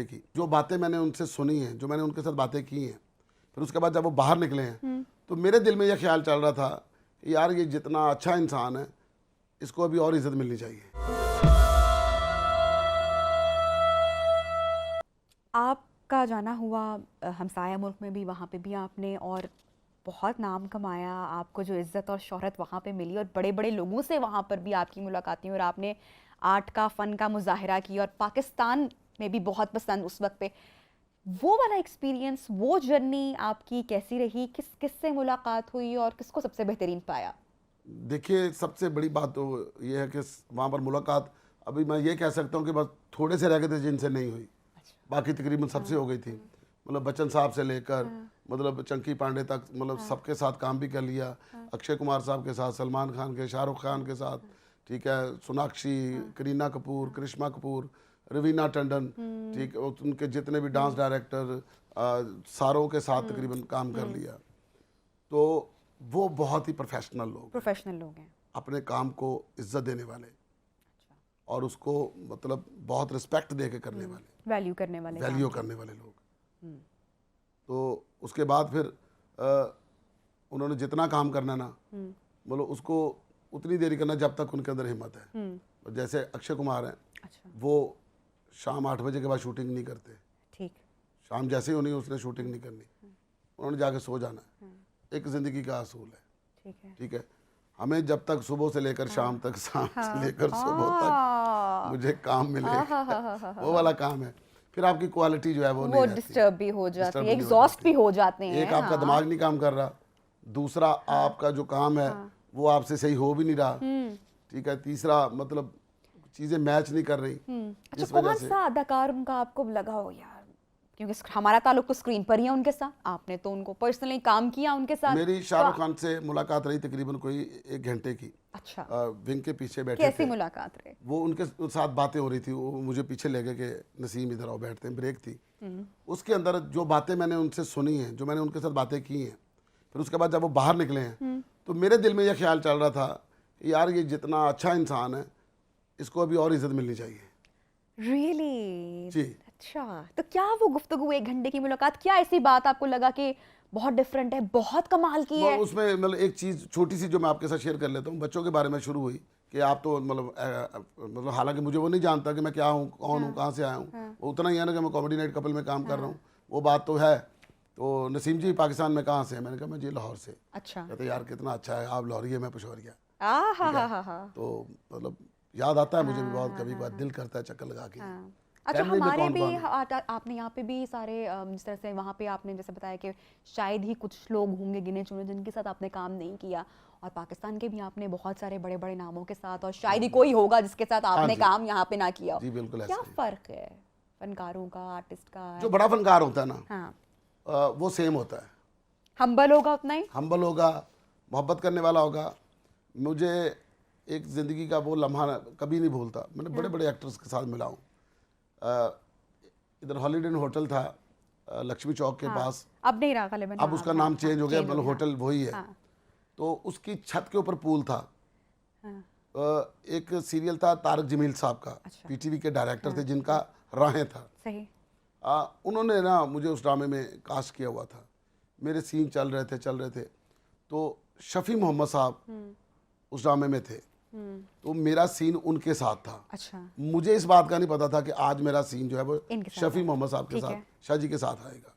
की जो बातें मैंने उनसे सुनी हैं, जो मैंने उनके साथ बातें की हैं, फिर उसके बाद जब वो बाहर निकले हैं तो मेरे दिल में यह ख्याल चल रहा था कि यार ये जितना अच्छा इंसान है इसको अभी और इज्जत मिलनी चाहिए। आपका जाना हुआ हमसाया मुल्क में भी, वहाँ पे भी आपने और बहुत नाम कमाया, आपको जो इज़्ज़त और शोहरत वहाँ पे मिली और बड़े बड़े लोगों से वहाँ पर भी आपकी मुलाकातें और आपने आर्ट का फ़न का मुजाहरा किया और पाकिस्तान में भी बहुत पसंद उस वक्त पे। वो वाला एक्सपीरियंस, वो जर्नी आपकी कैसी रही? किस किस से मुलाकात हुई और किसको सबसे बेहतरीन पाया? देखिए, सबसे बड़ी बात तो ये है कि वहाँ पर मुलाकात अभी मैं ये कह सकता हूँ कि बस थोड़े से रह गए थे जिनसे नहीं हुई, बाकी तकरीबन सबसे हो गई थी। मतलब बच्चन साहब से लेकर मतलब चंकी पांडे तक, मतलब सबके साथ काम भी कर लिया। अक्षय कुमार साहब के साथ, सलमान खान के, शाहरुख खान के साथ, ठीक है, सोनाक्षी, करीना कपूर, करिश्मा कपूर, रवीना टंडन, ठीक है, उनके जितने भी डांस डायरेक्टर सारों के साथ तकरीबन काम कर लिया। तो वो बहुत ही प्रोफेशनल लोग हैं, अपने काम को इज्जत देने वाले और उसको मतलब बहुत रिस्पेक्ट दे के करने वाले, वैल्यू करने वाले लोग। तो उसके बाद फिर उन्होंने जितना काम करना ना, मतलब उसको उतनी देरी करना जब तक उनके अंदर हिम्मत है। जैसे अक्षय कुमार हैं, वो शाम 8 बजे के बाद शूटिंग नहीं करते। ठीक, शाम जैसे ही उन्हें उसने शूटिंग नहीं करनी, उन्होंने जाके सो जाना है। एक जिंदगी का असूल है, ठीक है। हमें जब तक सुबह से लेकर शाम तक, शाम से लेकर सुबह तक मुझे काम मिले वो वाला काम है। फिर आपकी क्वालिटी जो है वो नहीं डिस्टर्ब भी हो जाती है, एग्जॉस्ट भी हो जाते हैं। एक आपका दिमाग नहीं काम कर रहा, दूसरा आपका जो काम है वो आपसे सही हो भी नहीं रहा, ठीक है, तीसरा मतलब चीजें मैच नहीं कर रही। अच्छा, कौन सा अदाकार उनका आपको लगा हो यार, क्योंकि हमारा ताल्लुक तो स्क्रीन पर ही है उनके साथ, आपने तो उनको पर्सनली काम किया उनके साथ। मेरी शाहरुख खान से मुलाकात रही तकरीबन कोई 1 घंटे की। अच्छा, विंग के पीछे बैठे कैसी थे, मुलाकात रही? वो उनके साथ बातें हो रही थी, वो मुझे पीछे ले गए कि नसीम इधर आओ बैठते हैं, ब्रेक थी। उसके अंदर जो बातें मैंने उनसे सुनी हैं, जो मैंने उनके साथ बातें की हैं, फिर उसके बाद जब वो बाहर निकले हैं तो मेरे दिल में यह ख्याल चल रहा था कि यार ये जितना अच्छा इंसान है इसको अभी और इज्जत मिलनी चाहिए। Really? जी। अच्छा, तो क्या वो गुफ्तगू, 1 घंटे की मुलाकात, क्या ऐसी बात आपको लगा कि बहुत डिफरेंट है, बहुत कमाल की है? उसमें मतलब एक चीज़ छोटी सी जो मैं आपके साथ शेयर कर लेता हूँ, बच्चों के बारे में शुरू हुई कि आप तो मतलब हालांकि मुझे वो नहीं जानता कि मैं क्या हूँ, कौन हूँ, कहाँ से आया हूँ। वो उतना ही है ना कि मैं कॉमेडी नाइट कपल में काम कर रहा हूँ, वो बात तो है। तो नसीम जी पाकिस्तान में कहाँ से है? मैंने कहा मैं जी लाहौर से। अच्छा। कहते यार कितना अच्छा है, आप लाहौरी है, मैं पेशोरिया। तो मतलब याद आता है मुझे भी बहुत, कभी कभार दिल करता है चक्कर लगा के। अच्छा, हमारे भी आपने यहाँ पे भी सारे जिस तरह से वहाँ पे आपने जैसे बताया कि शायद ही कुछ लोग होंगे गिने चुने जिनके साथ आपने काम नहीं किया, और पाकिस्तान के भी आपने बहुत सारे बड़े बड़े नामों के साथ, और शायद ही कोई होगा जिसके साथ आपने काम यहाँ पे ना किया। जी बिल्कुल। क्या फर्क है फनकारों का, आर्टिस्ट का? जो बड़ा फनकार होता है ना, वो सेम होता है, हम्बल होगा, उतना ही हम्बल होगा, मोहब्बत करने वाला होगा। मुझे एक ज़िंदगी का वो लम्हा कभी नहीं भूलता, मैंने बड़े बड़े एक्टर्स के साथ मिला हूँ। इधर हॉलीडे इन होटल था लक्ष्मी चौक के पास, अब नहीं रहा गलिबन, अब उसका नाम चेंज हो गया, मतलब होटल वही है। तो उसकी छत के ऊपर पूल था। एक सीरियल था तारक जमील साहब का, पीटीवी के डायरेक्टर थे जिनका राहें था। सही। उन्होंने ना मुझे उस ड्रामे में कास्ट किया हुआ था, मेरे सीन चल रहे थे। तो शफी मोहम्मद साहब उस ड्रामे में थे, तो मेरा सीन उनके साथ था। अच्छा। मुझे इस बात का नहीं पता था कि आज मेरा सीन जो है वो शफी मोहम्मद साहब के साथ, शाहजी के साथ आएगा।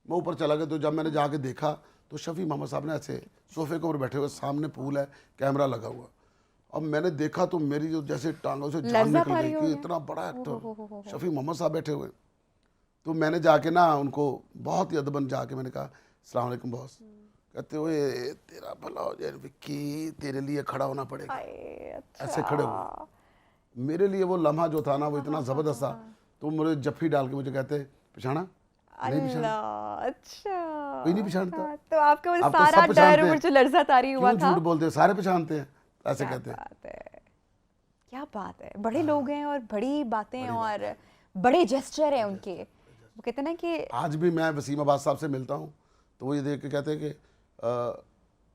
मैं ऊपर चला गया, तो जब मैंने जाके देखा तो शफी मोहम्मद साहब ने ऐसे सोफे के ऊपर बैठे हुए, सामने पूल है, कैमरा लगा हुआ। अब मैंने देखा तो मेरी जो जैसे टांगों से जान निकल गई कि इतना बड़ा एक्टर शफी मोहम्मद साहब बैठे हुए। तो मैंने जाके ना उनको बहुत ही अदबन जाके मैंने कहा अस्सलाम वालेकुम बॉस। कहते हुए तेरा भला हो जाए विक्की, तेरे लिए खड़ा होना पड़ेगा। अच्छा। ऐसे खड़े हुए। मेरे लिए वो लम्हा जो था ना वो इतना ज़बरदस्त था। तो मुझे जफ्फी डाल के मुझे कहते पहचाना? नहीं पहचाना। अच्छा, कोई नहीं पहचानता। तो आपके वो सारा डर और जो लर्ज़ा तारी हुआ था, क्यों झूठ बोलते हो, सारे पहचानते हैं, ऐसे कहते हैं। क्या बात है, बड़े लोग हैं और बड़ी बातें और बड़े जेस्चर हैं उनके। वो कहते हैं ना कि आज भी मैं वसीम अब्बास साहब से मिलता हूँ तो वो ये देख के कहते हैं कि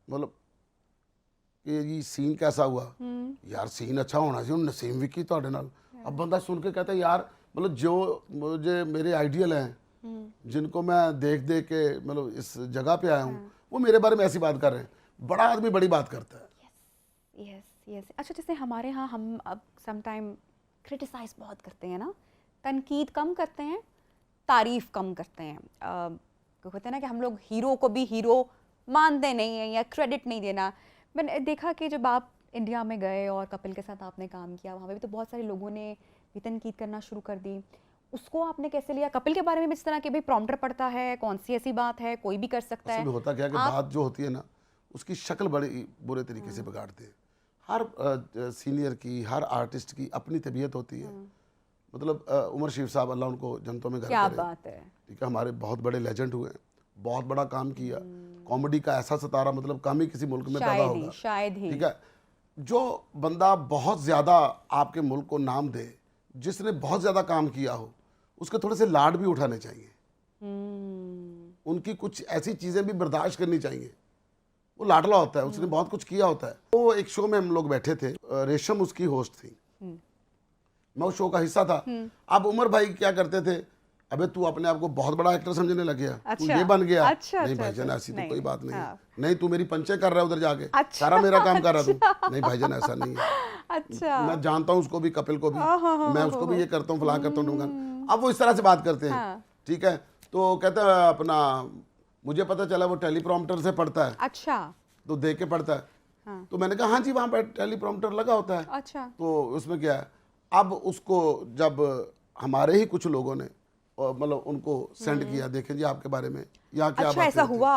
मतलब कि ये सीन कैसा हुआ? यार सीन अच्छा होना चाहिए, नसीम विक्की ਤੁਹਾਡੇ ਨਾਲ। अब बंदा सुन के कहता है यार मतलब जो मुझे मेरे आइडियल हैं, जिनको मैं देख देख के मतलब इस जगह पे आया हूँ, वो मेरे बारे में ऐसी बात कर रहे हैं। बड़ा आदमी बड़ी बात करता है। Yes yes. अच्छा, जैसे हमारे यहाँ हम अब सम टाइम क्रिटिसाइज बहुत करते हैं ना, तनकीद कम करते हैं, तारीफ कम करते हैं। होता है ना कि हम लोग हीरो को भी हीरो मानते नहीं हैं या क्रेडिट नहीं देना। मैंने देखा कि जब आप इंडिया में गए और कपिल के साथ आपने काम किया, वहाँ पे भी तो बहुत सारे लोगों ने भी तनकीद करना शुरू कर दी। उसको आपने कैसे लिया? कपिल के बारे में भी इस तरह के भाई प्रॉम्प्टर पड़ता है, कौन सी ऐसी बात है, कोई भी कर सकता है। होता क्या है कि बात जो होती है ना, उसकी शक्ल बड़ी बुरे तरीके से बिगाड़ते हैं। हर सीनियर की, हर आर्टिस्ट की अपनी तबीयत होती है। मतलब उमर शीफ साहब, अल्लाह उनको जन्नतों में घर क्या करे, बात है। ठीक है, हमारे बहुत बड़े लेजेंड हुए, बहुत बड़ा काम किया। कॉमेडी का ऐसा सितारा मतलब कम ही किसी मुल्क में पैदा होगा, शायद ही। ठीक है। जो बंदा बहुत ज़्यादा आपके मुल्क को नाम दे, जिसने बहुत ज़्यादा काम किया हो, उसके थोड़े से लाड भी उठाने चाहिए। उनकी कुछ ऐसी चीज़ें भी बर्दाश्त करनी चाहिए। वो लाडला होता है, उसने बहुत कुछ किया होता है। वो एक शो में हम लोग बैठे थे, रेशम उसकी होस्ट थी, मैं उस शो का हिस्सा था। अब उमर भाई क्या करते थे, अबे तू अपने आप को बहुत बड़ा एक्टर समझने लग गया, तू ये बन गया। नहीं भाईजान, ऐसी तो कोई बात नहीं है। नहीं, तू मेरी पंचे कर रहा है उधर जाके, सारा मेरा काम कर रहा तू। नहीं भाईजान, ऐसा नहीं है। अच्छा, मैं जानता हूँ उसको भी, कपिल को भी, मैं उसको भी ये करता हूँ, फलां करता हूँ। अब वो इस तरह से बात करते हैं, ठीक है। तो कहता है अपना, मुझे पता चला वो टेलीप्रॉम्प्टर से पढ़ता है। अच्छा, तो देख के पढ़ता है। तो मैंने कहा हाँ जी, वहाँ पर टेलीप्रॉम्प्टर लगा होता है। अच्छा। तो उसमें क्या है, अब उसको जब हमारे ही कुछ लोगों ने मतलब उनको सेंड किया, देखें जी आपके बारे में यहाँ क्या अच्छा, बात ऐसा हुआ?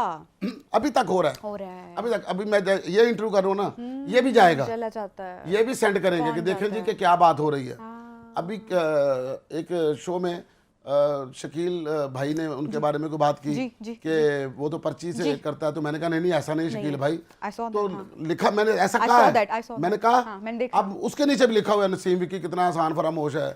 अभी तक हो रहा है। अभी तक, अभी मैं ये इंटरव्यू कर रहा हूँ ना, ये भी जाएगा, चला जाता है, ये भी सेंड करेंगे कि देखें जी कि क्या बात हो रही है। अभी एक शो में शकील भाई ने उनके बारे में कोई बात की कि वो तो पर्ची से करता है। तो मैंने कहा नहीं ऐसा नहीं शकील भाई। तो लिखा मैंने, ऐसा कहा है, मैंने कहा अब उसके नीचे भी लिखा हुआ है, नसीम विकी कितना आसान फरामोश है,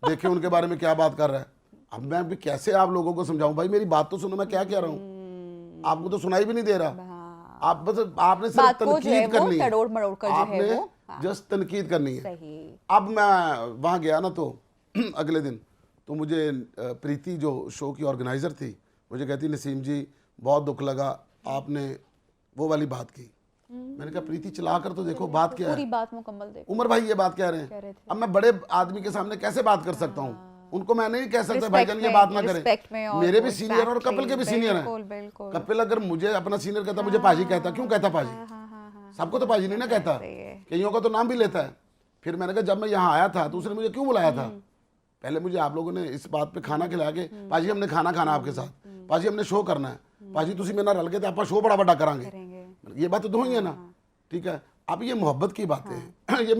देखिए उनके बारे में क्या बात कर रहा है। अब मैं भी कैसे आप लोगों को समझाऊं, भाई मेरी बात तो सुनो, मैं क्या कह रहा हूँ, आपको तो सुनाई भी नहीं दे रहा। आप बस आपने सिर्फ तनकीद करनी है, आपने जस्ट तनकीद करनी है। अब मैं वहाँ गया ना, तो अगले दिन तो मुझे प्रीति जो शो की ऑर्गेनाइजर थी, मुझे कहती नसीम जी बहुत दुख लगा आपने वो वाली बात की। मैंने कहा प्रीति चला कर तो देखो बात क्या है, पूरी बात मुकम्मल देखो। उमर भाई ये बात कह रहे हैं, अब मैं बड़े आदमी के सामने कैसे बात कर सकता हूँ? उनको मैं नहीं कह सकता भाईजान ये बात ना करें। मेरे भी सीनियर और कपिल के भी सीनियर हैं। कपिल अगर मुझे अपना सीनियर कहता, मुझे पाजी कहता, क्यों कहता पाजी? सबको तो पाजी नहीं ना कहता, कईयों का तो नाम भी लेता है। फिर मैंने कहा जब मैं यहाँ आया था तो उसने मुझे क्यों बुलाया था? पहले मुझे आप लोगों ने इस बात पे खाना खिला के, पाजी हमने खाना खाना आपके साथ, पाजी हमने शो करना है, पाजी तुसी मेरे नाल रल के आप शो बड़ा बड़ा करांगे। ये बात तो दो ही है ना, ठीक है। अब ये मोहब्बत की बातें हैं। ये